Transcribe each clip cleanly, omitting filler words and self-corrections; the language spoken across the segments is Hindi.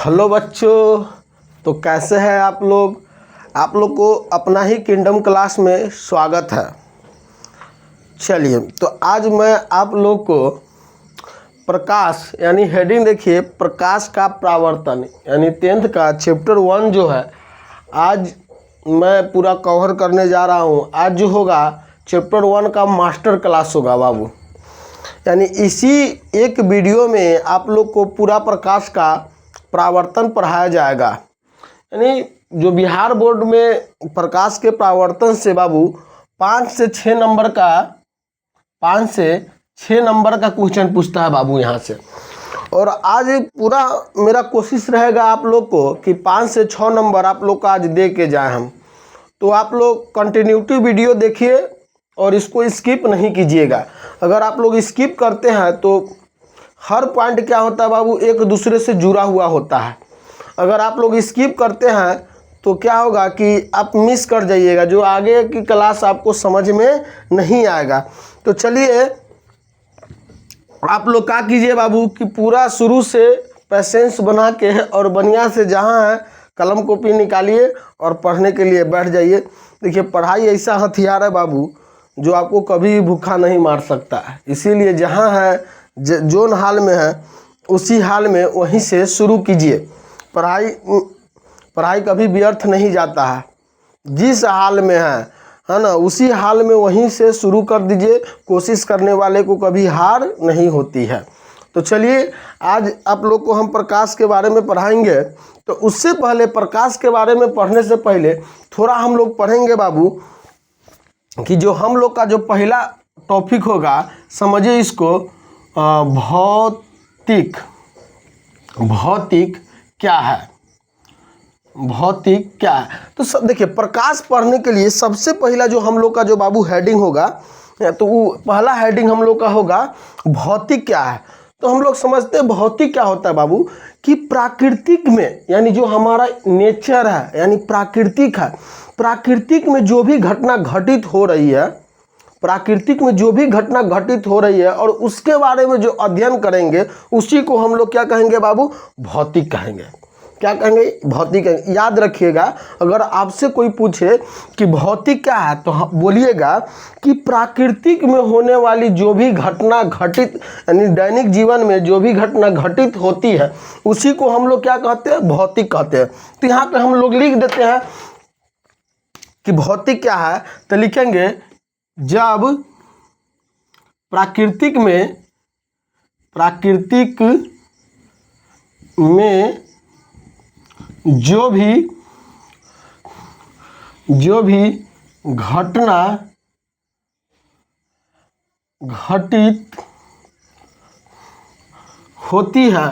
हेलो बच्चों, तो कैसे हैं आप लोग। आप लोग को अपना ही किंगडम क्लास में स्वागत है। चलिए, तो आज मैं आप लोग को प्रकाश यानी हेडिंग देखिए, प्रकाश का प्रावर्तन यानी 10th का चैप्टर 1 जो है आज मैं पूरा कवर करने जा रहा हूँ। आज जो होगा चैप्टर 1 का मास्टर क्लास होगा बाबू, यानी इसी एक वीडियो में आप लोग को पूरा प्रकाश का प्रावर्तन पढ़ाया जाएगा। यानी जो बिहार बोर्ड में प्रकाश के प्रावर्तन से बाबू 5 से 6 नंबर का क्वेश्चन पूछता है बाबू यहाँ से। और आज पूरा मेरा कोशिश रहेगा आप लोग को कि 5 से 6 नंबर आप लोग का आज दे के जाए हम। तो आप लोग कंटिन्यूटी वीडियो देखिए और इसको स्किप नहीं कीजिएगा। अगर आप लोग स्किप करते हैं तो हर पॉइंट क्या होता है बाबू, एक दूसरे से जुड़ा हुआ होता है। अगर आप लोग स्किप करते हैं तो क्या होगा कि आप मिस कर जाइएगा, जो आगे की क्लास आपको समझ में नहीं आएगा। तो चलिए आप लोग क्या कीजिए बाबू कि पूरा शुरू से पेशेंस बना के और बढ़िया से जहाँ है कलम कॉपी निकालिए और पढ़ने के लिए बैठ जाइए। देखिए, पढ़ाई ऐसा हथियार है बाबू जो आपको कभी भूखा नहीं मार सकता है। इसीलिए जहाँ है जोन हाल में है उसी हाल में वहीं से शुरू कीजिए। पढ़ाई कभी व्यर्थ नहीं जाता है। जिस हाल में है ना, उसी हाल में वहीं से शुरू कर दीजिए। कोशिश करने वाले को कभी हार नहीं होती है। तो चलिए, आज आप लोग को हम प्रकाश के बारे में पढ़ाएंगे। तो उससे पहले प्रकाश के बारे में पढ़ने से पहले थोड़ा हम लोग पढ़ेंगे बाबू कि जो हम लोग का जो पहला टॉपिक होगा, समझिए इसको, भौतिक क्या है। भौतिक क्या है, तो सब देखिए, प्रकाश पढ़ने के लिए सबसे पहला जो हम लोग का जो बाबू हेडिंग होगा, तो वो पहला हेडिंग हम लोग का होगा भौतिक क्या है। तो हम लोग समझते हैं भौतिक क्या होता है बाबू कि प्राकृतिक में, यानी जो हमारा नेचर है यानी प्राकृतिक है, प्राकृतिक में जो भी घटना घटित हो रही है, प्राकृतिक में जो भी घटना घटित हो रही है और उसके बारे में जो अध्ययन करेंगे उसी को हम लोग क्या कहेंगे बाबू, भौतिक कहेंगे। क्या कहेंगे, भौतिक कहेंगे। याद रखिएगा, अगर आपसे कोई पूछे कि भौतिक क्या है तो बोलिएगा कि प्राकृतिक में होने वाली जो भी घटना घटित, यानी दैनिक जीवन में जो भी घटना घटित होती है उसी को हम लोग क्या कहते हैं, भौतिक कहते हैं। तो यहाँ पे हम लोग लिख देते हैं कि भौतिक क्या है, तो लिखेंगे जब प्राकृतिक में जो भी घटना घटित होती है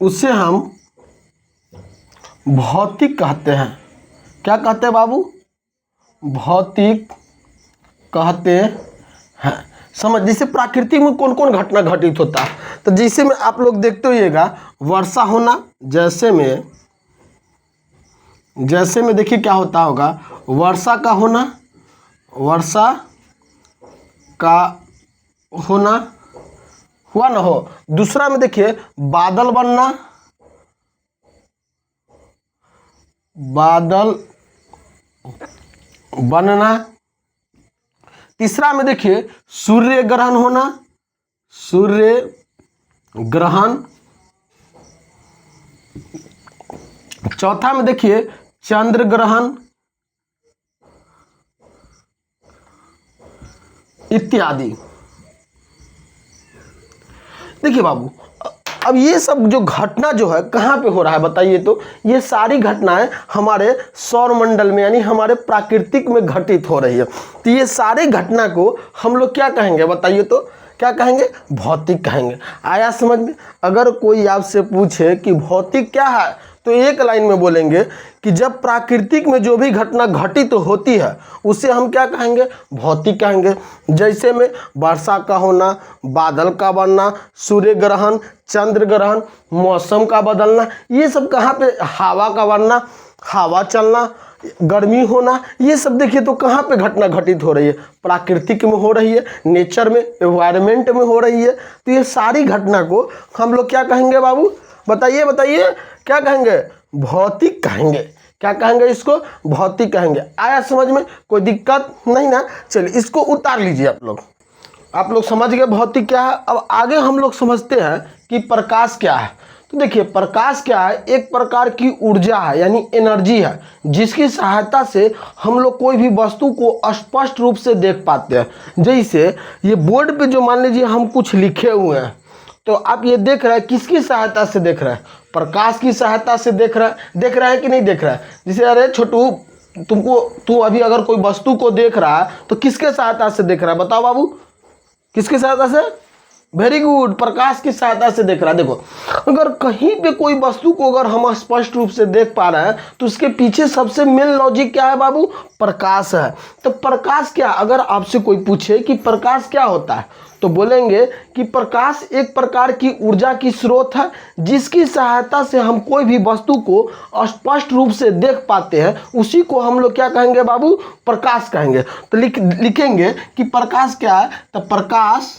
उसे हम भौतिक कहते हैं। क्या कहते हैं बाबू, भौतिक कहते हैं। समझ, जैसे प्राकृतिक में कौन कौन घटना घटित होता है, तो जैसे में आप लोग देखते होइएगा वर्षा होना, जैसे में देखिए क्या होता होगा, वर्षा का होना हुआ ना हो। दूसरा में देखिए बादल बनना। तीसरा में देखिए सूर्य ग्रहण होना, सूर्य ग्रहण। चौथा में देखिए चंद्र ग्रहण इत्यादि। देखिए बाबू, अब ये सब जो घटना जो है कहाँ पे हो रहा है बताइए। तो ये सारी घटनाएं हमारे सौर मंडल में यानी हमारे प्राकृतिक में घटित हो रही है। तो ये सारी घटना को हम लोग क्या कहेंगे बताइए, तो क्या कहेंगे, भौतिक कहेंगे। आया समझ में। अगर कोई आपसे पूछे कि भौतिक क्या है तो एक लाइन में बोलेंगे कि जब प्राकृतिक में जो भी घटना घटित होती है उसे हम क्या कहेंगे, भौतिक कहेंगे। जैसे में वर्षा का होना, बादल का बनना, सूर्य ग्रहण, चंद्र ग्रहण, मौसम का बदलना, ये सब कहाँ पे, हवा का बनना, हवा चलना, गर्मी होना, ये सब देखिए तो कहाँ पे घटना घटित हो रही है, प्राकृतिक में हो रही है, नेचर में, एनवायरनमेंट में हो रही है। तो ये सारी घटना को हम लोग क्या कहेंगे बाबू, बताइए बताइए, क्या कहेंगे, भौतिक कहेंगे। क्या कहेंगे इसको, भौतिक कहेंगे। आया समझ में, कोई दिक्कत नहीं ना। चलिए इसको उतार लीजिए आप लोग समझ गए भौतिक क्या है। अब आगे हम लोग समझते हैं कि प्रकाश क्या है। तो देखिए प्रकाश क्या है, एक प्रकार की ऊर्जा है, यानी एनर्जी है, जिसकी सहायता से हम लोग कोई भी वस्तु को स्पष्ट रूप से देख पाते हैं। जैसे ये बोर्ड पे जो मान लीजिए हम कुछ लिखे हुए हैं, तो आप ये देख रहे हैं, किसकी सहायता से देख रहे हैं, प्रकाश की सहायता से देख रहा है कि नहीं देख रहा है। जैसे अरे छोटू तू अभी अगर कोई वस्तु को देख रहा है तो किसके सहायता से देख रहा है, बताओ बाबू, किसकी सहायता से, वेरी गुड, प्रकाश की सहायता से देख रहा है। देखो अगर कहीं पे कोई वस्तु को अगर हम स्पष्ट रूप से देख पा रहे हैं तो उसके पीछे सबसे मेन लॉजिक क्या है बाबू, प्रकाश है। तो प्रकाश क्या, अगर आपसे कोई पूछे कि प्रकाश क्या होता है तो बोलेंगे कि प्रकाश एक प्रकार की ऊर्जा की स्रोत है, जिसकी सहायता से हम कोई भी वस्तु को स्पष्ट रूप से देख पाते हैं, उसी को हम लोग क्या कहेंगे बाबू, प्रकाश कहेंगे। तो लिखेंगे कि प्रकाश क्या है, तो प्रकाश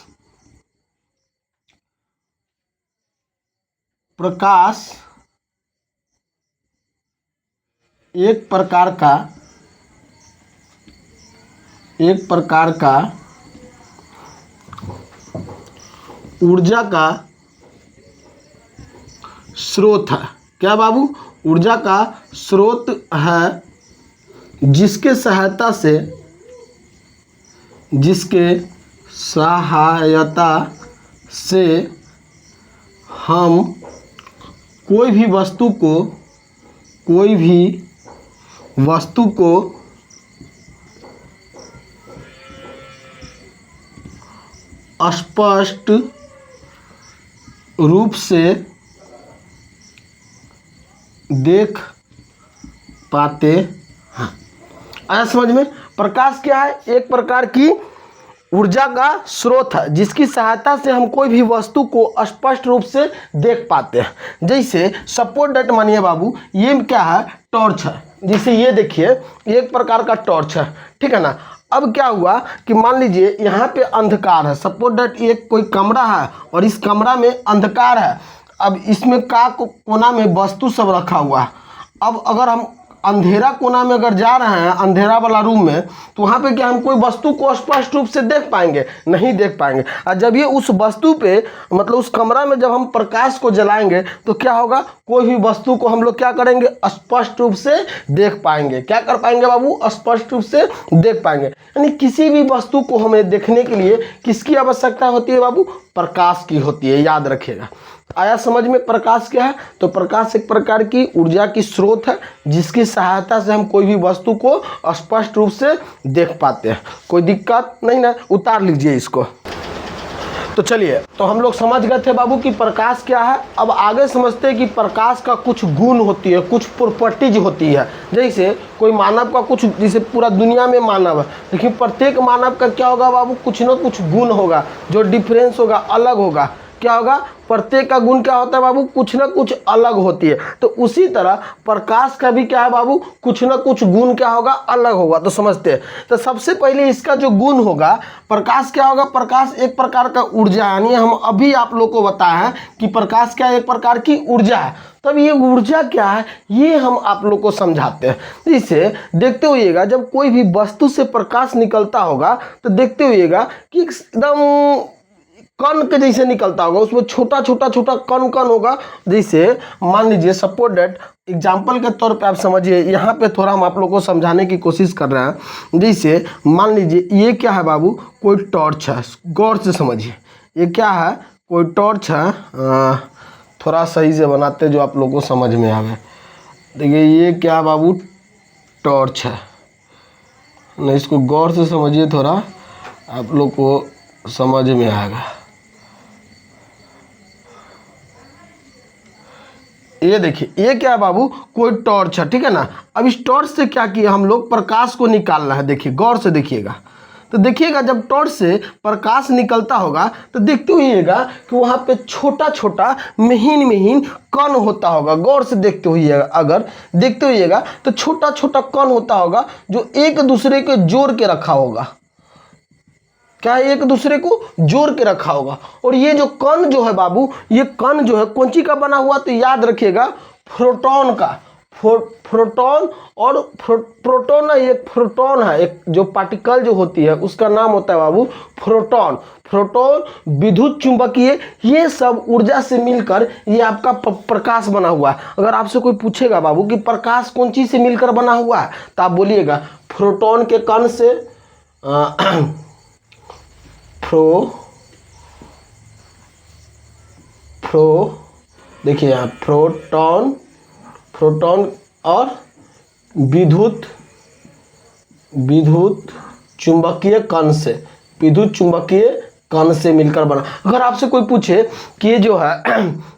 एक प्रकार का ऊर्जा का स्रोत है। क्या बाबू, ऊर्जा का स्रोत है, जिसके सहायता से हम कोई भी वस्तु को स्पष्ट रूप से देख पाते हैं। आया समझ में, प्रकाश क्या है, एक प्रकार की ऊर्जा का स्रोत है, जिसकी सहायता से हम कोई भी वस्तु को स्पष्ट रूप से देख पाते हैं। जैसे सपोज दैट मानिए बाबू, ये क्या है, टॉर्च है। जैसे ये देखिए एक प्रकार का टॉर्च है, ठीक है ना। अब क्या हुआ कि मान लीजिए यहाँ पे अंधकार है, सपोज दैट ये कोई कमरा है और इस कमरा में अंधकार है। अब इसमें का कोना में वस्तु सब रखा हुआ है। अब अगर हम अंधेरा कोना में अगर जा रहे हैं, अंधेरा वाला रूम में, तो वहाँ पे क्या हम कोई वस्तु को स्पष्ट रूप से देख पाएंगे, नहीं देख पाएंगे। और जब ये उस वस्तु पे मतलब उस कमरा में जब हम प्रकाश को जलाएंगे तो क्या होगा, कोई भी वस्तु को हम लोग क्या करेंगे, स्पष्ट रूप से देख पाएंगे। क्या कर पाएंगे बाबू, स्पष्ट रूप से देख पाएंगे। यानी किसी भी वस्तु को हमें देखने के लिए किसकी आवश्यकता होती है बाबू, प्रकाश की होती है, याद रखिएगा। आया समझ में, प्रकाश क्या है, तो प्रकाश एक प्रकार की ऊर्जा की स्रोत है, जिसकी सहायता से हम कोई भी वस्तु को स्पष्ट रूप से देख पाते हैं। कोई दिक्कत नहीं ना, उतार लीजिए इसको। तो चलिए, तो हम लोग समझ गए थे बाबू कि प्रकाश क्या है। अब आगे समझते हैं कि प्रकाश का कुछ गुण होती है, कुछ प्रॉपर्टीज होती है। जैसे कोई मानव का कुछ, जैसे पूरा दुनिया में मानव है, लेकिन प्रत्येक मानव का क्या होगा बाबू, कुछ ना कुछ गुण होगा जो डिफरेंस होगा, अलग होगा। क्या होगा, प्रत्येक का गुण क्या होता है बाबू, कुछ ना कुछ अलग होती है। तो उसी तरह प्रकाश का भी क्या है बाबू, कुछ ना कुछ गुण क्या होगा, अलग होगा। तो समझते हैं। तो सबसे पहले इसका जो गुण होगा, प्रकाश क्या होगा, प्रकाश एक प्रकार का ऊर्जा, यानी हम अभी आप लोग को बताया है कि प्रकाश क्या एक प्रकार की ऊर्जा है। तब ये ऊर्जा क्या है, ये हम आप लोग को समझाते हैं। इसे देखते होइएगा, जब कोई भी वस्तु से प्रकाश निकलता होगा तो देखते होइएगा कि एकदम कण के जैसे निकलता होगा, उसमें छोटा कण होगा। जैसे मान लीजिए सपोज दैट, एग्जाम्पल के तौर पे आप समझिए, यहाँ पे थोड़ा हम आप लोग को समझाने की कोशिश कर रहे हैं। जैसे मान लीजिए ये क्या है बाबू, कोई टॉर्च है, गौर से समझिए, ये क्या है, कोई टॉर्च है। थोड़ा सही से बनाते जो आप लोग को समझ में आवे। देखिए ये क्या बाबू, टॉर्च है ना, इसको गौर से समझिए, थोड़ा आप लोग को समझ में आएगा। ये देखिए ये क्या है बाबू, कोई टॉर्च है, ठीक है ना। अब इस टॉर्च से क्या किया हम लोग, प्रकाश को निकालना है। देखिए गौर से देखिएगा, तो देखिएगा जब टॉर्च से प्रकाश निकलता होगा तो देखते होइएगा कि वहाँ पे छोटा छोटा महीन महीन कण होता होगा। गौर से देखते होइएगा, अगर देखते होइएगा तो छोटा छोटा कण होता होगा जो एक दूसरे के जोड़ के रखा होगा। क्या है? एक दूसरे को जोड़ के रखा होगा। और ये जो कण जो है बाबू, ये कण जो है कौन सी का बना हुआ? तो याद रखिएगा प्रोटॉन का। प्रोटॉन और प्रोटॉन ना, ये प्रोटॉन है, एक जो पार्टिकल जो होती है उसका नाम होता है बाबू प्रोटॉन। प्रोटॉन, विद्युत चुंबकीय, ये सब ऊर्जा से मिलकर ये आपका प्रकाश बना हुआ है। अगर आपसे कोई पूछेगा बाबू कि प्रकाश कौन चीज से मिलकर बना हुआ है, तो आप बोलिएगा प्रोटॉन के कण से देखिए यहाँ प्रोटॉन और विद्युत चुंबकीय कण से मिलकर बना। अगर आपसे कोई पूछे कि ये जो है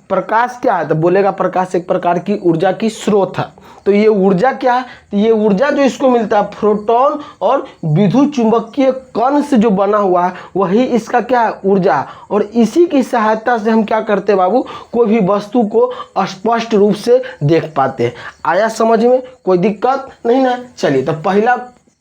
प्रकाश क्या है, तो बोलेगा प्रकाश एक प्रकार की ऊर्जा की स्रोत है। तो ये ऊर्जा क्या है? तो ये ऊर्जा जो इसको मिलता है प्रोटॉन और विद्युत चुंबकीय कण से जो बना हुआ है, वही इसका क्या है? ऊर्जा। और इसी की सहायता से हम क्या करते हैं बाबू? कोई भी वस्तु को स्पष्ट रूप से देख पाते हैं। आया समझ में? कोई दिक्कत नहीं ना? चलिए, तो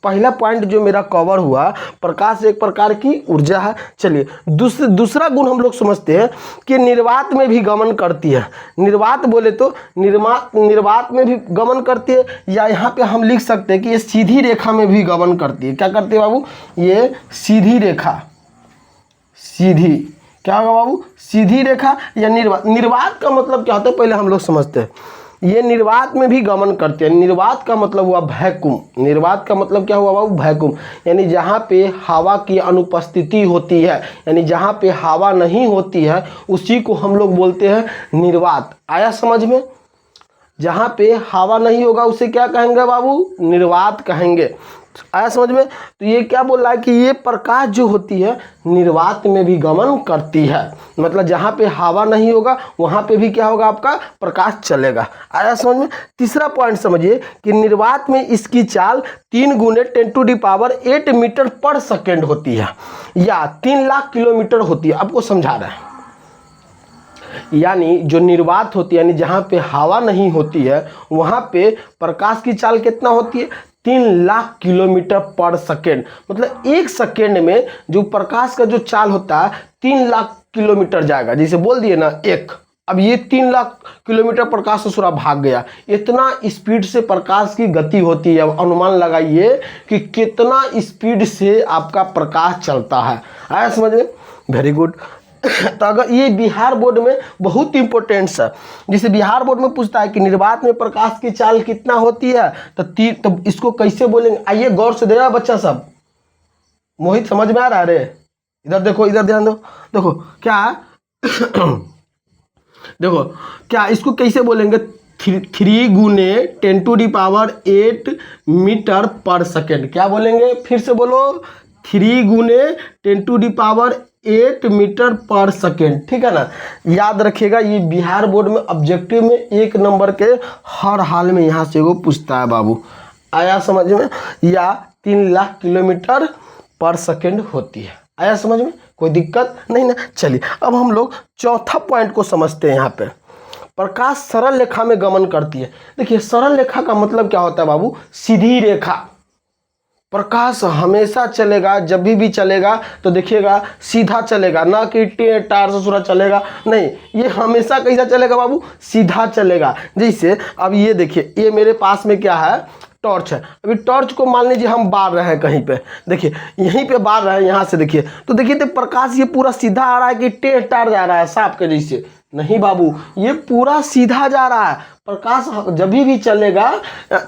पहला पॉइंट जो मेरा कवर हुआ, प्रकाश एक प्रकार की ऊर्जा है। चलिए, दूसरा गुण हम लोग समझते हैं कि निर्वात में भी गमन करती है। निर्वात बोले तो निर्वात में भी गमन करती है, या यहाँ पे हम लिख सकते हैं कि ये सीधी रेखा में भी गमन करती है। क्या करती है बाबू? ये सीधी रेखा, सीधी क्या होगा बाबू? सीधी रेखा या निर्वात। निर्वात का मतलब क्या होता है पहले हम लोग समझते हैं। ये निर्वात में भी गमन करते हैं। निर्वात का मतलब हुआ वैक्यूम। निर्वात का मतलब क्या हुआ बाबू? वैक्यूम, यानी जहाँ पे हवा की अनुपस्थिति होती है, यानी जहाँ पे हवा नहीं होती है, उसी को हम लोग बोलते हैं निर्वात। आया समझ में? जहाँ पे हवा नहीं होगा उसे क्या कहेंगे बाबू? निर्वात कहेंगे। आया समझ में? तो ये क्या बोल रहा है कि ये प्रकाश जो होती है निर्वात में भी गमन करती है। मतलब जहाँ पे हवा नहीं होगा वहाँ पे भी क्या होगा? आपका प्रकाश चलेगा। आया समझ में? तीसरा पॉइंट समझिए कि निर्वात में इसकी चाल 3 गुने 10⁸ मीटर पर सेकेंड होती है, या 3 लाख किलोमीटर होती है। आपको समझा रहे हैं, यानी जो निर्वात होती है, यानी जहाँ पे हवा नहीं होती है, वहाँ पे प्रकाश की चाल कितना होती है? 3 लाख किलोमीटर पर सेकेंड। मतलब एक सेकेंड में जो प्रकाश का जो चाल होता है 3 लाख किलोमीटर जाएगा। जैसे बोल दिए ना एक, अब ये 3 लाख किलोमीटर प्रकाश से सूरा भाग गया। इतना स्पीड से प्रकाश की गति होती है। अब अनुमान लगाइए कि कितना स्पीड से आपका प्रकाश चलता है। आया समझ में? Very good. तो अगर ये बिहार बोर्ड में बहुत इंपॉर्टेंट है, जैसे बिहार बोर्ड में पूछता है कि निर्वात में प्रकाश की चाल कितना होती है, तो इसको कैसे बोलेंगे? आइए गौर से देखा बच्चा सब। मोहित समझ में आ रहा है? रे इधर देखो, इधर ध्यान दो। देखो क्या देखो क्या इसको कैसे बोलेंगे? 3 गुने 10⁸ मीटर पर सेकेंड। क्या बोलेंगे? फिर से बोलो, 3 गुने 10⁸ मीटर पर सेकेंड। ठीक है ना? याद रखिएगा, ये बिहार बोर्ड में ऑब्जेक्टिव में 1 नंबर के हर हाल में यहाँ से वो पूछता है बाबू। आया समझ में? या 3 लाख किलोमीटर पर सेकेंड होती है। आया समझ में? कोई दिक्कत नहीं ना? चलिए, अब हम लोग चौथा पॉइंट को समझते हैं। यहाँ पे प्रकाश सरल रेखा में गमन करती है। देखिए, सरल रेखा का मतलब क्या होता है बाबू? सीधी रेखा। प्रकाश हमेशा चलेगा, जब भी चलेगा तो देखिएगा सीधा चलेगा, ना कि टेढ़ टार से सूरा चलेगा। नहीं, ये हमेशा कैसा चलेगा बाबू? सीधा चलेगा। जैसे अब ये देखिए, ये मेरे पास में क्या है? टॉर्च है। अभी टॉर्च को मान लीजिए हम बार रहे हैं कहीं पे, देखिए यहीं पे बार रहे हैं, यहाँ से देखिए, तो देखिए तो प्रकाश ये पूरा सीधा आ रहा है कि टेढ़ टार जा रहा है सांप के जैसे? नहीं बाबू, ये पूरा सीधा जा रहा है। प्रकाश जब भी चलेगा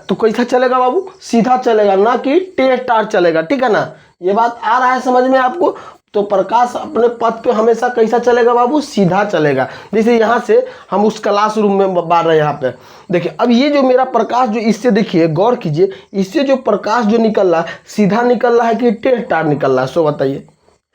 तो कैसा चलेगा बाबू? सीधा चलेगा, ना कि टेढ़ टार चलेगा। ठीक है ना? ये बात आ रहा है समझ में आपको? तो प्रकाश अपने पथ पे हमेशा कैसा चलेगा बाबू? सीधा चलेगा। जैसे यहाँ से हम उस क्लासरूम में बार रहे हैं, यहाँ पे देखिए, अब ये जो मेरा प्रकाश जो इससे देखिए, गौर कीजिए, इससे जो प्रकाश जो निकल रहा है सीधा निकल रहा है कि टेढ़ टार निकल रहा है? सो बताइए।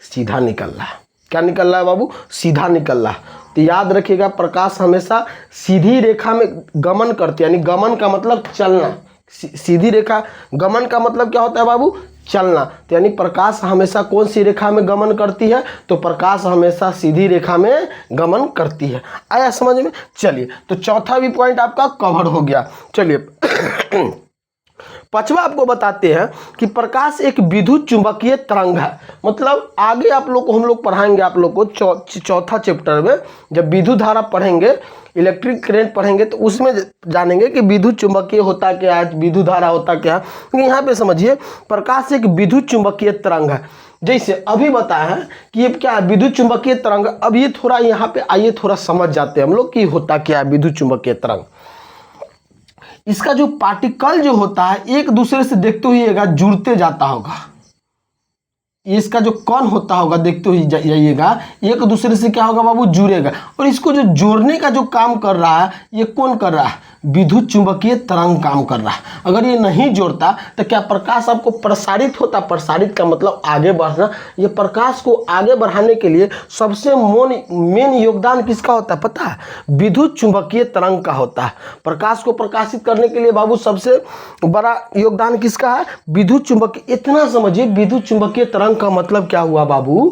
सीधा निकल रहा है। क्या निकल रहा है बाबू? सीधा निकल रहा है। तो याद रखिएगा, प्रकाश हमेशा सीधी रेखा में गमन करती है, यानी गमन का मतलब चलना। सीधी रेखा, गमन का मतलब क्या होता है बाबू? चलना। तो यानी प्रकाश हमेशा कौन सी रेखा में गमन करती है? तो प्रकाश हमेशा सीधी रेखा में गमन करती है। आया समझ में? चलिए, तो चौथा भी पॉइंट आपका कवर हो गया। चलिए पांचवा आपको बताते हैं कि प्रकाश एक विद्युत चुंबकीय तरंग है। मतलब आगे आप लोग को हम लोग पढ़ाएंगे, आप लोग को चौथा चैप्टर में जब विद्युत धारा पढ़ेंगे, इलेक्ट्रिक करंट पढ़ेंगे, तो उसमें जानेंगे कि विद्युत चुंबकीय होता क्या है, विद्युत धारा होता क्या है। तो यहाँ पे समझिए, प्रकाश एक विद्युत चुंबकीय तरंग है। जैसे अभी बताया है कि ये क्या है, विद्युत चुंबकीय तरंग। अब ये थोड़ा यहाँ पे आइए थोड़ा समझ जाते हैं हम लोग कि होता क्या है विद्युत चुंबकीय तरंग। इसका जो पार्टिकल जो होता है एक दूसरे से देखते हुए जुड़ते जाता होगा। इसका जो कण होता होगा देखते हुए जाइएगा, एक दूसरे से क्या होगा बाबू, जुड़ेगा। और इसको जो जोड़ने का जो काम कर रहा है, ये कौन कर रहा है? विद्युत चुंबकीय तरंग काम कर रहा है। अगर ये नहीं जोड़ता तो क्या प्रकाश आपको प्रसारित होता? प्रसारित का मतलब आगे बढ़ना। ये प्रकाश को आगे बढ़ाने के लिए सबसे मेन योगदान किसका होता है पता है? विद्युत चुंबकीय तरंग का होता है। प्रकाश को प्रकाशित करने के लिए बाबू सबसे बड़ा योगदान किसका है? विद्युत चुंबकीय। इतना समझिए, विद्युत चुंबकीय तरंग का मतलब क्या हुआ बाबू,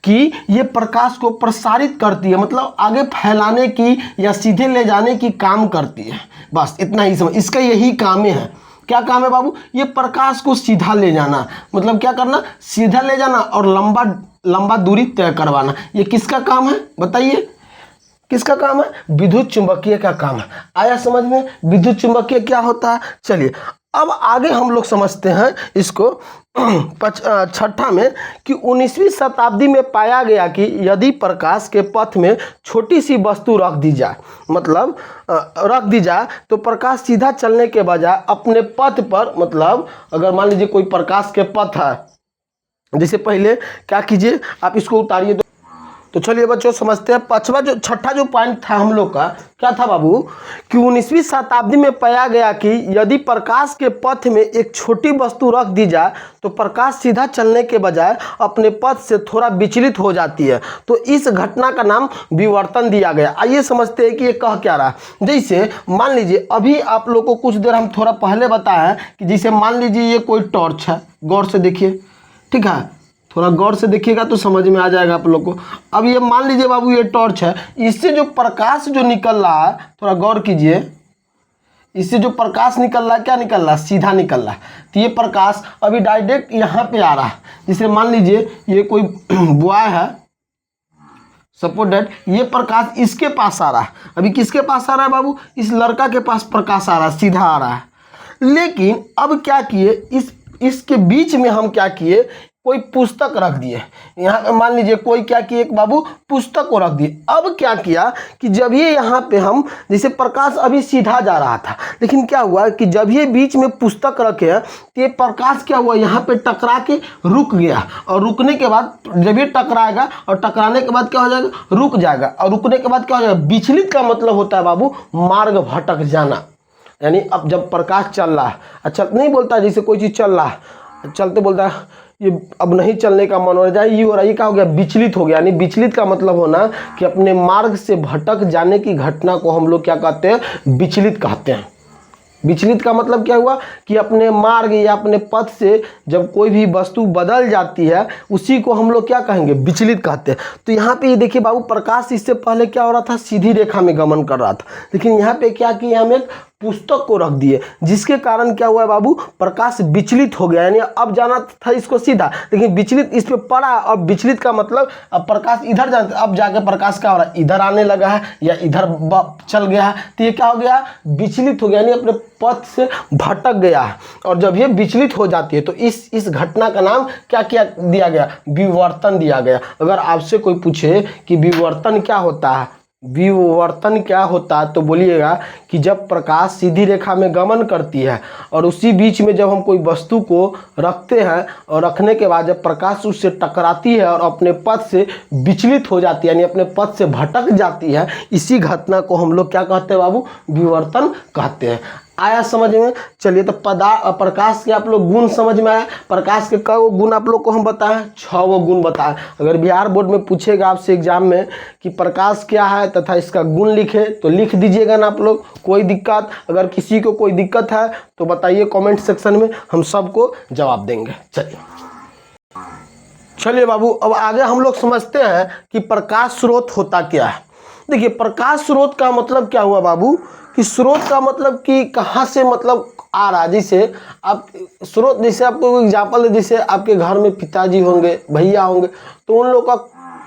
कि ये प्रकाश को प्रसारित करती है, मतलब आगे फैलाने की या सीधे ले जाने की काम करती है। बस इतना ही समझ, इसका यही काम है। क्या काम है बाबू? ये प्रकाश को सीधा ले जाना, मतलब क्या करना? सीधा ले जाना और लंबा दूरी तय करवाना। ये किसका काम है बताइए? किसका काम है? विद्युत चुंबकीय का काम है। आया समझ में विद्युत चुंबकीय क्या होता है? चलिए अब आगे हम लोग समझते हैं इसको छठा में, कि 19वीं शताब्दी में पाया गया कि यदि प्रकाश के पथ में छोटी सी वस्तु रख दी जाए, मतलब रख दी जाए, तो प्रकाश सीधा चलने के बजाय अपने पथ पर, मतलब अगर मान लीजिए कोई प्रकाश के पथ है, जैसे पहले क्या कीजिए आप इसको उतारिए। तो चलिए बच्चों समझते हैं। पांचवा जो छठा जो पॉइंट था हम लोग का, क्या था बाबू, कि 19वीं शताब्दी में पाया गया कि यदि प्रकाश के पथ में एक छोटी वस्तु रख दी जाए तो प्रकाश सीधा चलने के बजाय अपने पथ से थोड़ा विचलित हो जाती है। तो इस घटना का नाम विवर्तन दिया गया। आइए समझते हैं कि ये कह क्या रहा। जैसे मान लीजिए अभी आप लोग को कुछ देर हम थोड़ा पहले बताया कि जैसे मान लीजिए ये कोई टॉर्च है, गौर से देखिए, ठीक है, थोड़ा गौर से देखिएगा तो समझ में आ जाएगा आप लोग को। अब ये मान लीजिए बाबू ये टॉर्च है, इससे जो प्रकाश जो निकल रहा है, थोड़ा गौर कीजिए, इससे जो प्रकाश निकल रहा है क्या निकल रहा है? सीधा निकल रहा है। तो ये प्रकाश अभी डायरेक्ट यहाँ पे आ रहा है। जैसे मान लीजिए ये कोई बॉय है, सपोज दैट ये प्रकाश इसके पास आ रहा है। अभी किसके पास आ रहा है बाबू? इस लड़का के पास प्रकाश आ रहा है, सीधा आ रहा है। लेकिन अब क्या किए, इसके बीच में हम क्या किए, कोई पुस्तक रख दिए। यहाँ मान लीजिए कोई क्या किए, एक बाबू पुस्तक को रख दिए। अब क्या किया कि जब ये यहाँ पे हम, जैसे प्रकाश अभी सीधा जा रहा था, लेकिन क्या हुआ कि जब ये बीच में पुस्तक रखे हैं तो ये प्रकाश क्या हुआ, यहाँ पे टकरा के रुक गया। और रुकने के बाद जब ये टकराएगा और टकराने के बाद क्या हो जाएगा, रुक जाएगा। और रुकने के बाद क्या हो जाएगा, विचलित का मतलब होता है बाबू मार्ग भटक जाना। यानी अब जब प्रकाश चल रहा है, अच्छा नहीं बोलता जैसे कोई चीज़ चल रहा है, चलते बोलता है ये अब नहीं चलने का मन हो जाए, ये हो रहा है, ये क्या हो गया, विचलित हो गया। यानी विचलित का मतलब होना कि अपने मार्ग से भटक जाने की घटना को हम लोग क्या कहते हैं, विचलित कहते हैं। विचलित का मतलब क्या हुआ कि अपने मार्ग या अपने पथ से जब कोई भी वस्तु बदल जाती है उसी को हम लोग क्या कहेंगे, विचलित कहते हैं। तो यहाँ पे ये देखिए बाबू, प्रकाश इससे पहले क्या हो रहा था, सीधी रेखा में गमन कर रहा था, लेकिन यहाँ पे क्या किया, हम एक पुस्तक को रख दिए, जिसके कारण क्या हुआ बाबू, प्रकाश विचलित हो गया। यानी अब जाना था इसको सीधा, लेकिन विचलित इस पे पड़ा। अब विचलित का मतलब अब प्रकाश इधर जाना, अब जाके प्रकाश क्या हो रहा है, इधर आने लगा है या इधर चल गया है। तो ये क्या हो गया, विचलित हो गया, यानी अपने पथ से भटक गया है। और जब ये विचलित हो जाती है तो इस घटना का नाम क्या क्या दिया गया, विवर्तन दिया गया। अगर आपसे कोई पूछे कि विवर्तन क्या होता है, विवर्तन क्या होता है, तो बोलिएगा कि जब प्रकाश सीधी रेखा में गमन करती है और उसी बीच में जब हम कोई वस्तु को रखते हैं और रखने के बाद जब प्रकाश उससे टकराती है और अपने पथ से विचलित हो जाती है, यानी अपने पथ से भटक जाती है, इसी घटना को हम लोग क्या कहते हैं बाबू, विवर्तन कहते हैं। आया समझ में? चलिए तो प्रकाश के आप लोग गुण समझ में आया। प्रकाश के कई गुण आप लोग को हम बताएं? 6 गुण बताएं। अगर बिहार बोर्ड में पूछेगा आपसे एग्जाम में कि प्रकाश क्या है तथा इसका गुण लिखे तो लिख दीजिएगा ना आप लोग, कोई दिक्कत? अगर किसी को कोई दिक्कत है तो बताइए कमेंट सेक्शन में, हम सबको जवाब देंगे। चलिए बाबू, अब आगे हम लोग समझते हैं कि प्रकाश स्रोत होता क्या है। देखिए, प्रकाश स्रोत का मतलब क्या हुआ बाबू, कि स्रोत का मतलब कि कहाँ से मतलब आ रहा है। जैसे आप स्रोत, जैसे आपको एग्जाम्पल है, जैसे आपके घर में पिताजी होंगे, भैया होंगे, तो उन लोग का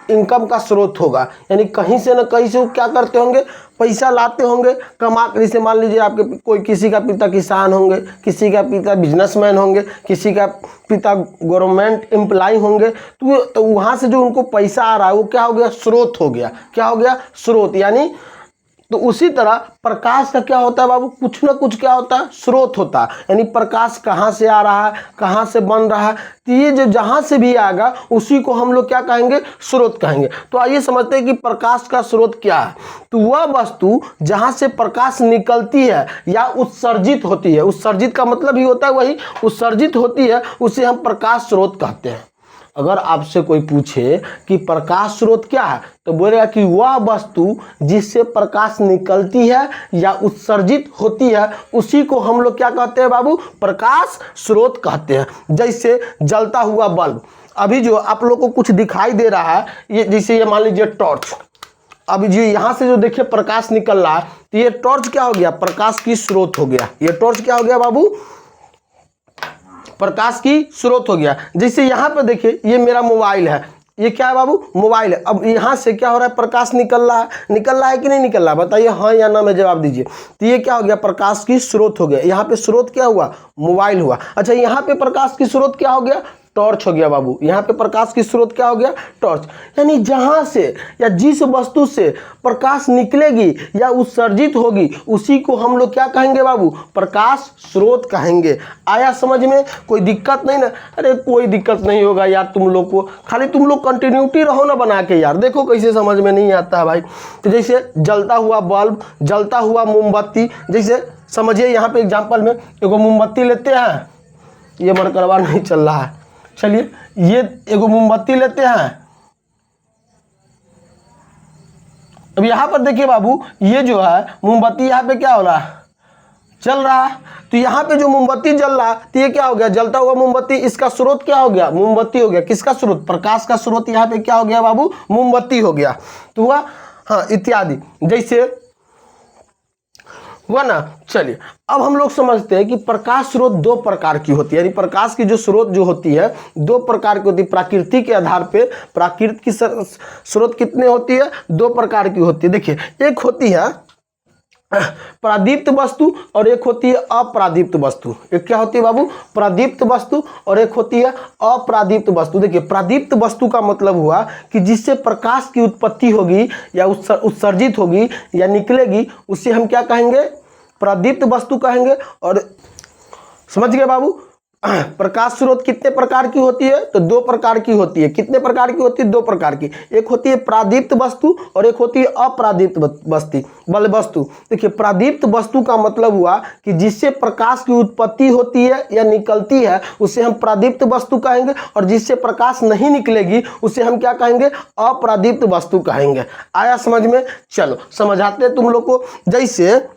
इनकम का स्रोत होगा, यानी कहीं से न कहीं से वो क्या करते होंगे, पैसा लाते होंगे कमा। जैसे मान लीजिए आपके कोई, किसी का पिता किसान होंगे, किसी का पिता बिजनेसमैन होंगे, किसी का पिता गवर्नमेंट एम्प्लॉय होंगे, तो वहाँ से जो उनको पैसा आ रहा है वो क्या हो गया, स्रोत हो गया। क्या हो गया, स्रोत। यानी तो उसी तरह प्रकाश का क्या होता है बाबू, कुछ ना कुछ क्या होता है, स्रोत होता है। यानी प्रकाश कहाँ से आ रहा है, कहाँ से बन रहा है, तो ये जो जहाँ से भी आएगा उसी को हम लोग क्या कहेंगे, स्रोत कहेंगे। तो आइए समझते हैं कि प्रकाश का स्रोत क्या है। तो वह वस्तु जहाँ से प्रकाश निकलती है या उत्सर्जित होती है, उत्सर्जित का मतलब ही होता है वही, उत्सर्जित होती है, उसे हम प्रकाश स्रोत कहते हैं। अगर आपसे कोई पूछे कि प्रकाश स्रोत क्या है, तो बोलेगा कि वह वस्तु जिससे प्रकाश निकलती है या उत्सर्जित होती है उसी को हम लोग क्या कहते हैं बाबू, प्रकाश स्रोत कहते हैं। जैसे जलता हुआ बल्ब, अभी जो आप लोग को कुछ दिखाई दे रहा है, ये जैसे ये मान लीजिए टॉर्च, अभी जो यहाँ से जो देखिए प्रकाश निकल रहा है, तो ये टॉर्च क्या हो गया, प्रकाश की स्रोत हो गया। ये टॉर्च क्या हो गया बाबू, प्रकाश की स्रोत हो गया। जैसे यहाँ पे देखिए, ये मेरा मोबाइल है, ये क्या है बाबू, मोबाइल है। अब यहाँ से क्या हो रहा है, प्रकाश निकल रहा है, निकल रहा है कि नहीं निकल रहा है, बताइए हाँ या ना में जवाब दीजिए। तो ये क्या हो गया, प्रकाश की स्रोत हो गया। यहाँ पे स्रोत क्या हुआ, मोबाइल हुआ। अच्छा, यहाँ पे प्रकाश की स्रोत क्या हो गया, टॉर्च हो गया बाबू। यहाँ पे प्रकाश की स्रोत क्या हो गया, टॉर्च। यानी जहाँ से या जिस वस्तु से प्रकाश निकलेगी या उत्सर्जित होगी उसी को हम लोग क्या कहेंगे बाबू, प्रकाश स्रोत कहेंगे। आया समझ में? कोई दिक्कत नहीं ना? अरे कोई दिक्कत नहीं होगा यार, तुम लोग को खाली तुम लोग कंटिन्यूटी रहो ना बना के यार। देखो कैसे समझ में नहीं आता है भाई। तो जैसे जलता हुआ बल्ब, जलता हुआ मोमबत्ती, जैसे समझिए यहाँ पे एग्जाम्पल में एगो मोमबत्ती लेते हैं, ये मरकरवा नहीं चल रहा है, चलिए ये एगो मोमबत्ती लेते हैं। अब यहां पर देखिए बाबू, ये जो है मोमबत्ती यहाँ पे क्या हो रहा है, चल रहा है। तो यहाँ पे जो मोमबत्ती जल रहा है, तो ये क्या हो गया, जलता हुआ मोमबत्ती, इसका स्रोत क्या हो गया, मोमबत्ती हो गया। किसका स्रोत, प्रकाश का स्रोत यहाँ पे क्या हो गया बाबू, मोमबत्ती हो गया। तो हुआ, हाँ इत्यादि जैसे हुआ ना। चलिए अब हम लोग समझते हैं कि प्रकाश स्रोत 2 प्रकार की होती है, यानी प्रकाश की जो स्रोत जो होती है 2 प्रकार की होती है। प्रकृति के आधार पे प्रकृति की स्रोत कितने होती है, 2 प्रकार की होती है। देखिए, एक होती है प्रादीप्त वस्तु और एक होती है अप्रादीप्त वस्तु। एक क्या होती है बाबू, प्रादीप्त वस्तु और एक होती है अप्रादीप्त वस्तु। देखिए, प्रादीप्त वस्तु का मतलब हुआ कि जिससे प्रकाश की उत्पत्ति होगी या उत्सर्जित होगी या निकलेगी उसे हम क्या कहेंगे, प्रादीप्त वस्तु कहेंगे। और समझ गए बाबू, प्रकाश स्रोत कितने प्रकार की होती है, तो 2 प्रकार की होती है। कितने प्रकार की होती है, 2 प्रकार की। एक होती है प्रादीप्त वस्तु और एक होती है अप्रादीप्त वस्तु। देखिए, प्रादीप्त वस्तु का मतलब हुआ कि जिससे प्रकाश की उत्पत्ति होती है या निकलती है उसे हम प्रादीप्त वस्तु कहेंगे, और जिससे प्रकाश नहीं निकलेगी उसे हम क्या कहेंगे, अप्रादीप्त वस्तु कहेंगे। आया समझ में? चलो समझाते हैं तुम लोग को। जैसे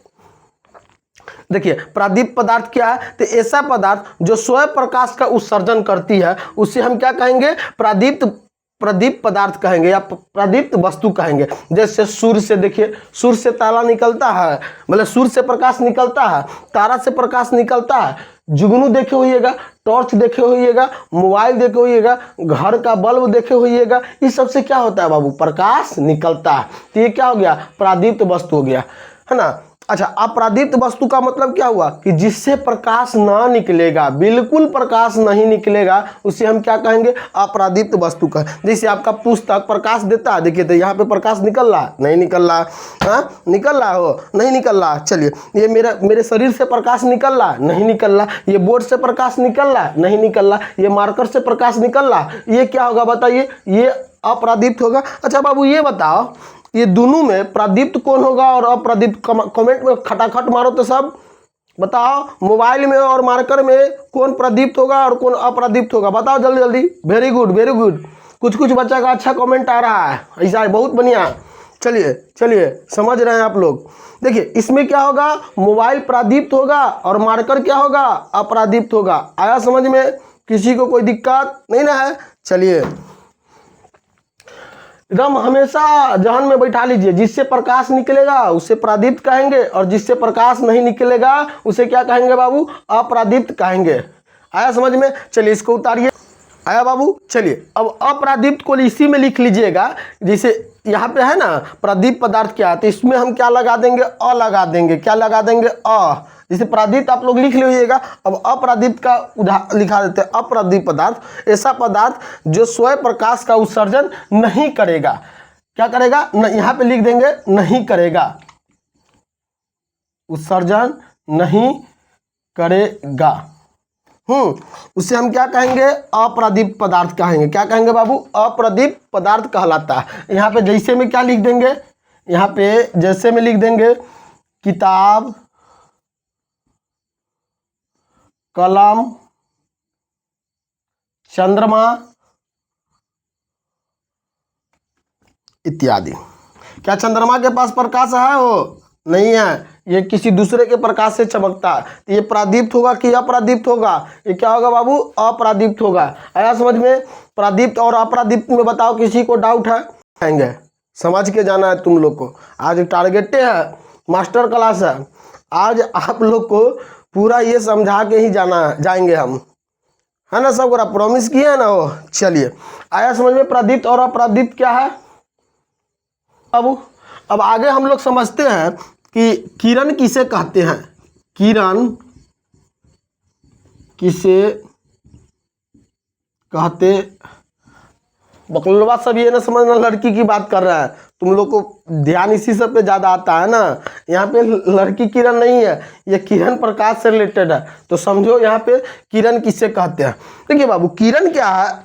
देखिए, प्रादीप्त पदार्थ क्या है, तो ऐसा पदार्थ जो स्वयं प्रकाश का उत्सर्जन करती है उसे हम क्या कहेंगे, प्रदीप्त पदार्थ कहेंगे या प्रदीप्त वस्तु कहेंगे। जैसे सूर्य से, देखिए सूर्य से तारा निकलता है, मतलब सूर्य से प्रकाश निकलता है, तारा से प्रकाश निकलता है, जुगनू देखे होइएगा, टॉर्च देखे होइएगा, मोबाइल देखे होइएगा, घर का बल्ब देखे होइएगा, इस सब से क्या होता है बाबू, प्रकाश निकलता है। तो ये क्या हो गया, प्रादीप्त वस्तु हो गया, है ना। अच्छा, अप्रादीप्त वस्तु का मतलब क्या हुआ कि जिससे प्रकाश ना निकलेगा, बिल्कुल प्रकाश नहीं निकलेगा, उसे हम क्या कहेंगे, अप्रादीप्त वस्तु का। जैसे आपका पुस्तक प्रकाश देता है, देखिए तो यहाँ पे प्रकाश निकल रहा है, नहीं निकल रहा, हाँ निकल रहा हो, नहीं निकल रहा। चलिए, ये मेरे शरीर से प्रकाश निकल रहा है, नहीं निकल रहा। ये बोर्ड से प्रकाश निकल रहा है, नहीं निकल रहा। ये मार्कर से प्रकाश निकल रहा है, ये क्या होगा बताइए, ये अप्रादीप्त होगा। अच्छा बाबू, ये बताओ ये दोनों में प्रादीप्त कौन होगा और अप्रादीप्त, कमेंट में खटाखट मारो तो सब बताओ मोबाइल में और मार्कर में कौन प्रदीप्त होगा और कौन अप्रदीप्त होगा, बताओ जल्दी जल्दी। वेरी गुड वेरी गुड, कुछ कुछ बच्चा का अच्छा कमेंट आ रहा है, ऐसा है, बहुत बढ़िया। चलिए चलिए समझ रहे हैं आप लोग। देखिए इसमें क्या होगा, मोबाइल प्रदीप्त होगा और मार्कर क्या होगा, अप्रदीप्त होगा। आया समझ में, किसी को कोई दिक्कत नहीं ना है। चलिए एकदम हमेशा जहन में बैठा लीजिए, जिससे प्रकाश निकलेगा उसे प्रदीप्त कहेंगे और जिससे प्रकाश नहीं निकलेगा उसे क्या कहेंगे बाबू, अप्रदीप्त कहेंगे। आया समझ में। चलिए इसको उतारिए, आया बाबू। चलिए अब अप्रदीप्त को इसी में लिख लीजिएगा, जैसे यहाँ पे है ना प्रदीप्त पदार्थ क्या है, तो इसमें हम क्या लगा देंगे, अ लगा देंगे। क्या लगा देंगे, अ। जैसे प्रदीप्त आप लोग लिख लीजिएगा। अब अप्रदीप्त का लिखा देते हैं, अप्रदीप्त पदार्थ ऐसा पदार्थ जो स्वयं प्रकाश का उत्सर्जन नहीं करेगा। क्या करेगा, यहाँ पे लिख देंगे नहीं करेगा, उत्सर्जन नहीं करेगा। उसे हम क्या कहेंगे, अप्रदीप्त पदार्थ कहेंगे। क्या कहेंगे बाबू, अप्रदीप्त पदार्थ कहलाता है। यहाँ पे जैसे में क्या लिख देंगे, यहाँ पे जैसे में लिख देंगे किताब, कलम, चंद्रमा इत्यादि। क्या चंद्रमा के पास प्रकाश है, वो नहीं है, ये किसी दूसरे के प्रकाश से चमकता है। तो ये प्रदीप्त होगा कि अप्रदीप्त होगा, ये क्या होगा बाबू, अप्रदीप्त होगा। आया समझ में। प्रदीप्त और अप्रदीप्त में बताओ किसी को डाउट है, आएंगे समझ के जाना है तुम लोग को। आज टारगेट है, मास्टर क्लास है, आज आप लोग को पूरा ये समझा के ही जाएंगे हम, है ना। सब प्रॉमिस किया है ना वो। चलिए आया समझ में, प्रदीप्त और अप्रदीप्त क्या है बाबू। अब आगे हम लोग समझते हैं कि किरण किसे कहते हैं। किरण किसे कहते, बकलवा सब ये ना समझना लड़की की बात कर रहा है, तुम लोग को ध्यान इसी सब पे ज़्यादा आता है ना। यहाँ पे लड़की किरण नहीं है, ये किरण प्रकाश से रिलेटेड है, तो समझो यहाँ पे किरण किसे कहते हैं। देखिए बाबू किरण क्या है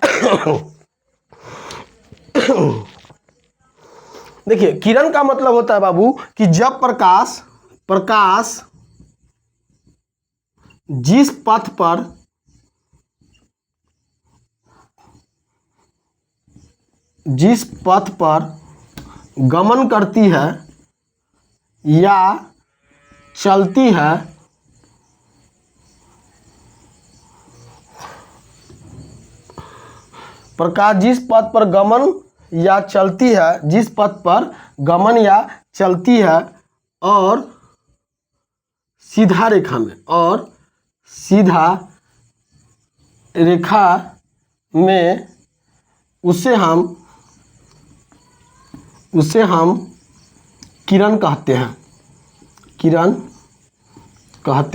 देखिए किरण का मतलब होता है बाबू कि जब प्रकाश जिस पथ पर गमन करती है या चलती है, प्रकाश जिस पथ पर गमन या चलती है, जिस पथ पर गमन या चलती है और सीधा रेखा में उसे हम किरण कहते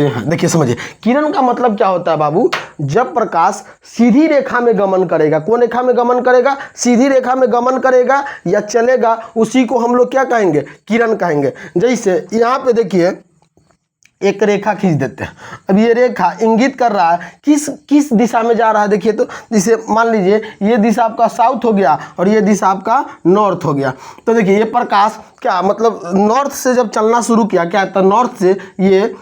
हैं। देखिए समझिए किरण का मतलब क्या होता है बाबू, जब प्रकाश सीधी रेखा में गमन करेगा, कौन रेखा में गमन करेगा, सीधी रेखा में गमन करेगा या चलेगा, उसी को हम लोग क्या कहेंगे, किरण कहेंगे। जैसे यहाँ पे देखिए एक रेखा खींच देते हैं। अब ये रेखा इंगित कर रहा है किस दिशा में जा रहा है। देखिए तो जैसे मान लीजिए ये दिशा आपका साउथ हो गया और ये दिशा आपका नॉर्थ हो गया। तो देखिए ये प्रकाश क्या मतलब नॉर्थ से जब चलना शुरू किया, क्या तो नॉर्थ से ये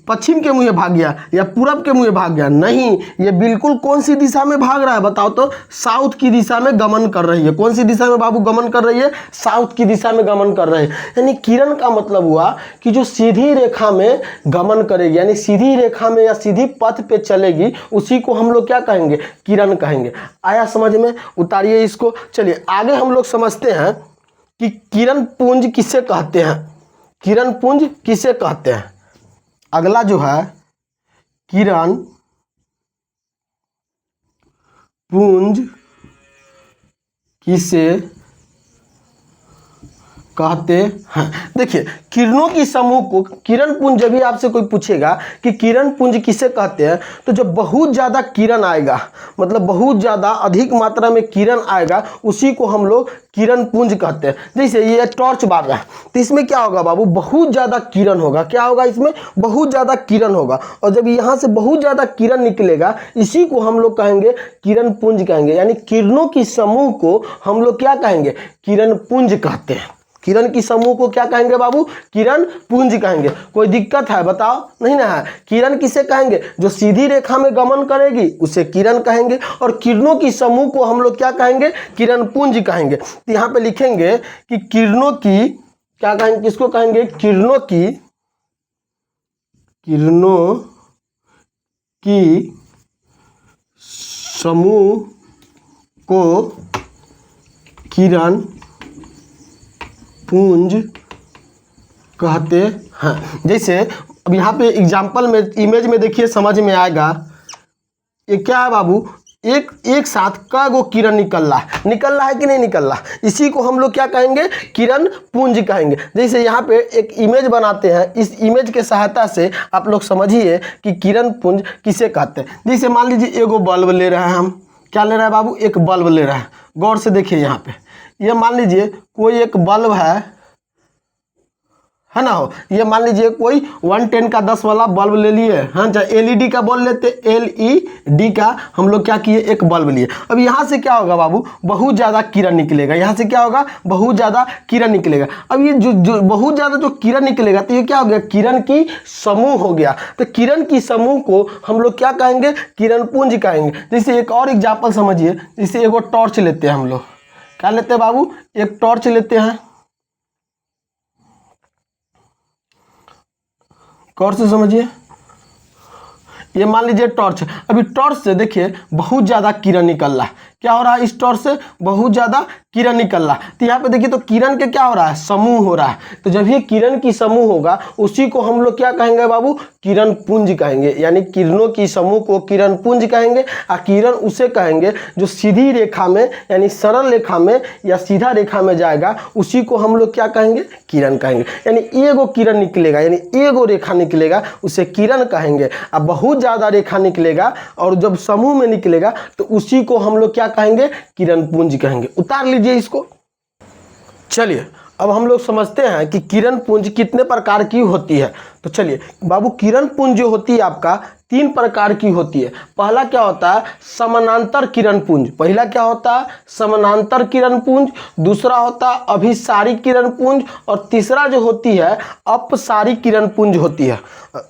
पश्चिम के मुँह भाग गया या पूरब के मुँह भाग गया, नहीं, ये बिल्कुल कौन सी दिशा में भाग रहा है बताओ तो, साउथ की दिशा में गमन कर रही है। कौन सी दिशा में बाबू गमन कर रही है, साउथ की दिशा में गमन कर रहे हैं। यानी किरण का मतलब हुआ कि जो सीधी रेखा में गमन करेगी, यानी सीधी रेखा में या सीधी पथ पे चलेगी, उसी को हम लोग क्या कहेंगे, किरण कहेंगे। आया समझ में, उतारिए इसको। चलिए आगे हम लोग समझते हैं कि किरण पुंज किसे कहते हैं। किरण पुंज किसे कहते हैं, अगला जो है किरण पुंज किसे कहते हैं। देखिए किरणों की समूह को किरण पुंज, जब भी आपसे कोई पूछेगा कि किरण पुंज किसे कहते हैं, तो जब बहुत ज़्यादा किरण आएगा, मतलब बहुत ज़्यादा अधिक मात्रा में किरण आएगा, उसी को हम लोग किरण पुंज कहते हैं। जैसे ये टॉर्च बार रहा है, तो इसमें क्या होगा बाबू, बहुत ज़्यादा किरण होगा। क्या होगा, इसमें बहुत ज़्यादा किरण होगा, और जब यहाँ से बहुत ज़्यादा किरण निकलेगा, इसी को हम लोग कहेंगे किरण पुंज कहेंगे। यानी किरणों की समूह को हम लोग क्या कहेंगे, किरण पुंज कहते हैं। किरण की समूह को क्या कहेंगे बाबू? किरण पुंज कहेंगे। कोई दिक्कत है बताओ? नहीं ना है। किरण किसे कहेंगे? जो सीधी रेखा में गमन करेगी उसे किरण कहेंगे, और किरणों की समूह को हम लोग क्या कहेंगे? किरण पुंज कहेंगे। तो यहाँ पे लिखेंगे कि किरणों की क्या कहेंगे? किसको कहेंगे? किरणों की समूह को किरण पुंज कहते हैं। जैसे अब यहाँ पे एग्जाम्पल में इमेज में देखिए, समझ में आएगा। ये क्या है बाबू? एक साथ का गो किरण निकल रहा है कि नहीं निकल रहा? इसी को हम लोग क्या कहेंगे? किरण पुंज कहेंगे। जैसे यहाँ पे एक इमेज बनाते हैं, इस इमेज के सहायता से आप लोग समझिए कि किरण पुंज किसे कहते हैं। जैसे मान लीजिए एगो बल्ब ले रहे हैं हम। क्या ले रहा है बाबू? एक बल्ब ले रहा है। गौर से देखिए यहाँ पे, ये मान लीजिए कोई एक बल्ब है ना हो, ये मान लीजिए कोई 110 का 10 वाला बल्ब ले लिए, हाँ, चाहे एलईडी का बल्ब लेते, एलईडी का हम लोग क्या किए? एक बल्ब लिए। अब यहाँ से क्या होगा बाबू? बहुत ज़्यादा किरण निकलेगा। यहाँ से क्या होगा? बहुत ज़्यादा किरण निकलेगा। अब ये जो बहुत ज़्यादा जो किरण निकलेगा, तो ये क्या हो गया? किरण की समूह हो गया। तो किरण की समूह को हम लोग क्या कहेंगे? किरण पुंज कहेंगे। जैसे एक और एग्जाम्पल समझिए, जैसे एगो टॉर्च लेते हैं हम लोग। क्या लेते हैं बाबू? एक टॉर्च लेते हैं। गौर से समझिए, ये मान लीजिए टॉर्च। अभी टॉर्च से देखिए बहुत ज़्यादा किरण निकल रहा है। क्या हो रहा है? इस टॉर्च से बहुत ज़्यादा किरण निकल रहा है। तो यहाँ पे देखिए, तो किरण के क्या हो रहा है? समूह हो रहा है। तो जब ये किरण की समूह होगा, उसी को हम लोग क्या कहेंगे बाबू? किरण पुंज कहेंगे। यानी किरणों की समूह को किरण पुंज कहेंगे। और किरण उसे कहेंगे जो सीधी रेखा में, यानी सरल रेखा में या सीधा रेखा में जाएगा, उसी को हम लोग क्या कहेंगे? किरण कहेंगे। यानी एगो किरण निकलेगा, यानी एगो रेखा निकलेगा, उसे किरण कहेंगे। अब बहुत ज़्यादा रेखा निकलेगा और जब समूह में निकलेगा, तो उसी को हम लोग क्या कहेंगे? किरण पुंज कहेंगे। उतार लीजिए इसको। चलिए अब हम लोग समझते हैं कि किरण पुंज कितने प्रकार की होती है। तो चलिए बाबू, किरण पुंज जो होती है आपका 3 प्रकार की होती है। पहला क्या होता है? समानांतर किरण पुंज। पहला क्या होता है? समानांतर किरण पुंज। दूसरा होता है अभिसारी किरण पुंज, और तीसरा जो होती है अपसारी किरण पुंज होती है।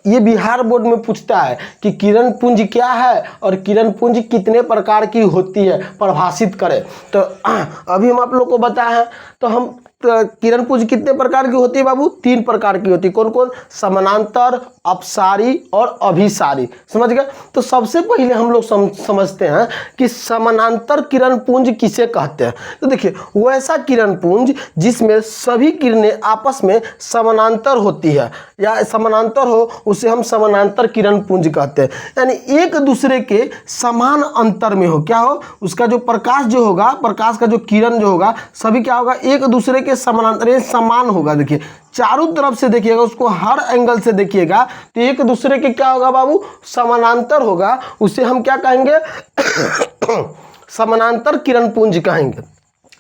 ये बिहार बोर्ड में पूछता है कि किरण पुंज क्या है और किरण पुंज कितने प्रकार की होती है, परिभाषित करें। तो अभी हम आप लोग को बताए हैं। तो हम किरण पुंज कितने प्रकार की होती है बाबू? 3 प्रकार की होती है। कौन कौन? समानांतर, अपसारी और अभिसारी। समझ गए? तो सबसे पहले हम लोग समझते हैं कि समानांतर किरण पुंज किसे कहते हैं। तो देखिए, वो ऐसा किरण पुंज जिसमें सभी किरणें आपस में समानांतर होती है या समानांतर हो, उसे हम समानांतर किरण पुंज कहते हैं। यानी एक दूसरे के समान अंतर में हो। क्या हो? उसका जो प्रकाश जो होगा, प्रकाश का जो किरण जो होगा, सभी क्या होगा? एक दूसरे के समानांतर, समान होगा। देखिए चारों तरफ से देखिएगा, उसको हर एंगल से देखिएगा, तो एक दूसरे के क्या होगा बाबू? समानांतर होगा। उसे हम क्या कहेंगे? समानांतर किरण पुंज कहेंगे।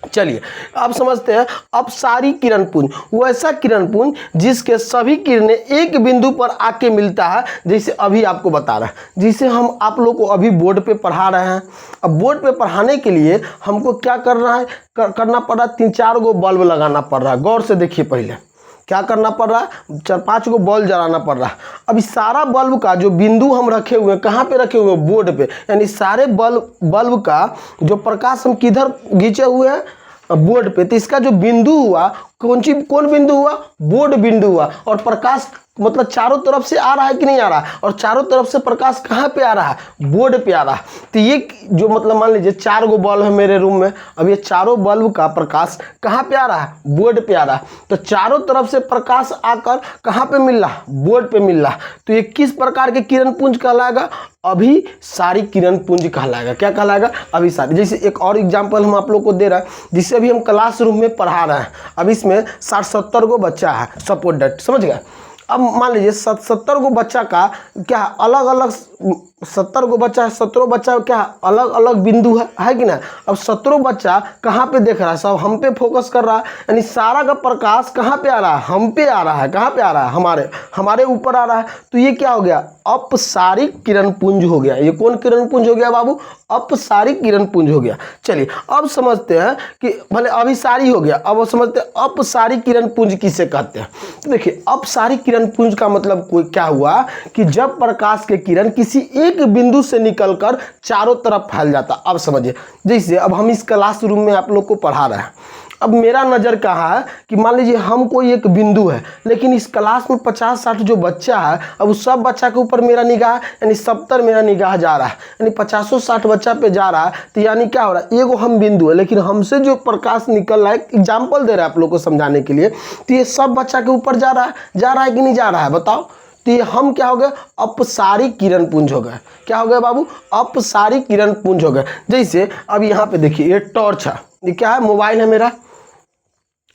चलिए अब समझते हैं अपसारी किरण पुंज। वो ऐसा किरण पुंज जिसके सभी किरणें एक बिंदु पर आके मिलता है, जैसे अभी आपको बता रहा है, जिसे हम आप लोग को अभी बोर्ड पे पढ़ा रहे हैं। अब बोर्ड पे पढ़ाने के लिए हमको क्या करना है? करना पड़ रहा है, 3-4 गो बल्ब लगाना पड़ रहा है। गौर से देखिए, पहले क्या करना पड़ रहा है? 4-5 गो बल्ब जलाना पड़ रहा है। अब इस सारा बल्ब का जो बिंदु हम रखे हुए हैं, कहाँ पे रखे हुए हैं? बोर्ड पे। यानी सारे बल्ब का जो प्रकाश हम किधर खींचे हुए हैं? बोर्ड पे। तो इसका जो बिंदु हुआ, कौन बिंदु हुआ? बोर्ड बिंदु हुआ। और प्रकाश मतलब चारों तरफ से आ रहा है कि नहीं आ रहा है? और चारों तरफ से प्रकाश कहाँ पे आ रहा है? बोर्ड पे आ रहा है। तो ये जो मतलब मान लीजिए 4 गो बल्ब है मेरे रूम में। अब ये चारों बल्ब का प्रकाश कहाँ पे आ रहा है? बोर्ड पे आ रहा है। तो चारों तरफ से प्रकाश आकर कहाँ पे मिल रहा है? बोर्ड पे मिल रहा है। तो ये किस प्रकार के किरण पुंज कहलाएगा? अभिसारी किरण पुंज कहलाएगा। क्या कहलाएगा? अभिसारी। जैसे एक और एग्जाम्पल हम आप लोग को दे रहा है, जिससे अभी हम क्लासरूम में पढ़ा रहे हैं। अब इसमें 60-70 गो बच्चा है, सपोर्ट दैट। समझ गए? अब मान लीजिए 70 गो बच्चा का क्या अलग अलग 70 गो बच्चा है, 17 बच्चा क्या अलग अलग बिंदु है कि ना। अब 17 बच्चा कहाँ पे देख रहा है, सब हम पे फोकस कर रहा है, यानी सारा का प्रकाश कहाँ पे आ रहा है, हम पे आ रहा है। कहाँ पे आ रहा है, हमारे ऊपर आ रहा है। तो ये क्या हो गया, अपसारिक किरण पुंज हो गया। ये कौन किरण पुंज हो गया बाबू, अपसारिक किरण पुंज हो गया। चलिए अब समझते हैं कि भले अभिसारी हो गया, अब समझते हैं अपसारिक किरण पुंज किसे कहते हैं। तो देखिए अपसारिक किरण पुंज का मतलब कोई क्या हुआ कि जब प्रकाश के किरण किसी एक बिंदु से निकलकर चारों तरफ फैल जाता। अब समझिए, जैसे अब हम इस क्लासरूम में आप लोग को पढ़ा रहे हैं, अब मेरा नज़र कहाँ है कि मान लीजिए हम कोई एक बिंदु है, लेकिन इस क्लास में 50-60 जो बच्चा है, अब उस सब बच्चा के ऊपर मेरा निगाह यानी 70 मेरा निगाह जा रहा है, यानी 50-60 बच्चा पे जा रहा है। तो यानी क्या हो रहा है, एगो हम बिंदु है, लेकिन हमसे जो प्रकाश निकल रहा है, एग्जाम्पल दे रहा है आप लोग को समझाने के लिए, तो ये सब बच्चा के ऊपर जा रहा है कि नहीं जा रहा है, बताओ। तो ये हम क्या हो गए, अपसारिक किरण पुंज हो गए। क्या हो गए बाबू, अपसारिक किरण पुंज हो गए। जैसे अब यहाँ पे देखिए ये टॉर्च है, ये क्या है, मोबाइल है मेरा।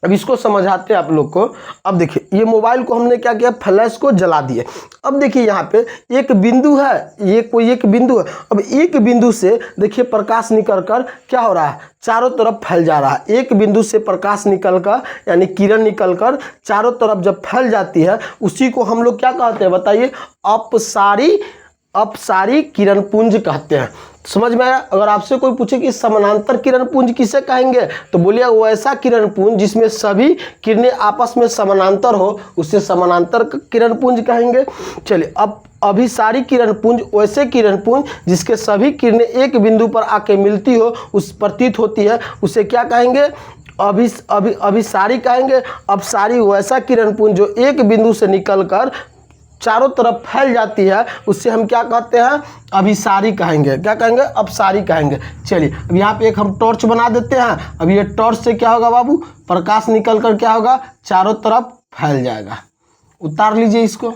अब इसको समझाते हैं आप लोग को। अब देखिए ये मोबाइल को हमने क्या किया, फ्लैश को जला दिए। अब देखिए यहाँ पे एक बिंदु है, ये कोई एक बिंदु है। अब एक बिंदु से देखिए प्रकाश निकलकर क्या हो रहा है, चारों तरफ फैल जा रहा है। एक बिंदु से प्रकाश निकलकर यानी किरण निकलकर चारों तरफ जब फैल जाती है, उसी को हम लोग क्या कहते हैं बताइए, अपसारी किरण पुंज कहते हैं। समझ में आया। अगर आपसे कोई पूछे कि समानांतर किरण पुंज किसे कहेंगे, तो बोलिए वैसा किरण पुंज जिसमें सभी किरणें आपस में समानांतर हो, उसे समानांतर किरण पुंज कहेंगे। चलिए अब अभिसारी किरण पुंज वैसे किरण पुंज जिसके सभी किरणें एक बिंदु पर आके मिलती हो, उस प्रतीत होती है, उसे क्या कहेंगे, अभिसारी कहेंगे। अपसारी वैसा किरण पुंज जो एक बिंदु से निकलकर चारों तरफ फैल जाती है, उससे हम क्या कहते हैं, अभिसारी कहेंगे। क्या कहेंगे, अपसारी कहेंगे। चलिए अब यहाँ पे एक हम टॉर्च बना देते हैं। अब ये टॉर्च से क्या होगा बाबू, प्रकाश निकलकर क्या होगा, चारों तरफ फैल जाएगा। उतार लीजिए इसको।